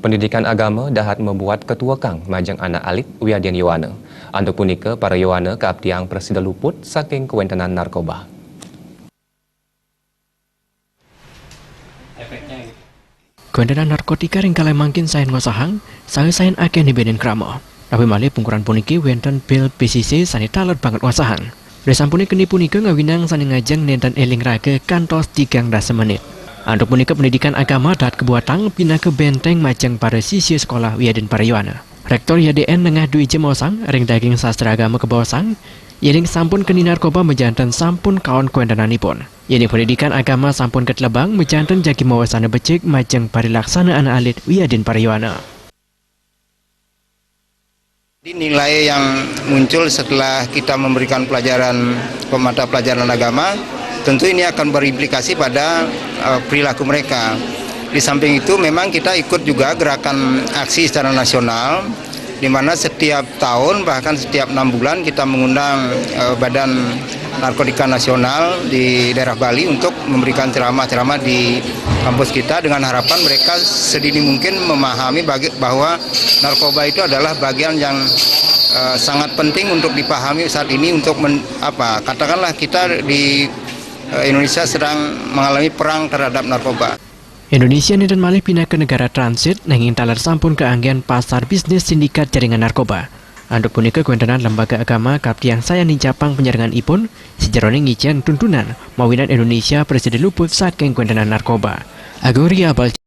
Pendidikan agama dahat membuat ketua kang majang anak alit wiadin Yowana. Untuk punika para Yowana keabdiang presiden luput saking kewentenan narkoba. Kewentenan narkotika ringkala mangkin saen ngosahang, saen akeh dibeden kramo. Tapi malih pungkuran puniki wenten pil PCC sani talet banget ngosahang. Desampuni keni punika ngawinang sani ngajeng nenten eling raga kantos 3 menit. Untuk punika pendidikan agama dahat kebuatang pindah ke benteng majeng para siswa sekolah wiadin para Yowana. Rektor YDN nengah dui jemosang, ring daging sastra agama kebawasang, yening sampun keni narkoba mejanten sampun kawan kuendananipun. Yening pendidikan agama sampun ketlebang mejanten jagi mawasana becik majeng parilaksana anak alit wiadin para Yowana. Nilai yang muncul setelah kita memberikan pelajaran mata pelajaran agama, tentu ini akan berimplikasi pada perilaku mereka. Di samping itu memang kita ikut juga gerakan aksi secara nasional, di mana setiap tahun bahkan setiap 6 bulan kita mengundang Badan Narkotika Nasional di daerah Bali untuk memberikan ceramah-ceramah di kampus kita dengan harapan mereka sedini mungkin memahami bahwa narkoba itu adalah bagian yang sangat penting untuk dipahami saat ini untuk katakanlah kita di Indonesia sedang mengalami perang terhadap narkoba. Indonesia dan malih pindah ke negara transit nanging talar sampun keanggian pasar bisnis sindikat jaringan narkoba. Anduk punika kewentenan lembaga agama kaptiang saya nincapang penjaringan ipun sejarone ngijen tuntunan mawinan Indonesia presiden luput saking kewentenan narkoba. Agoria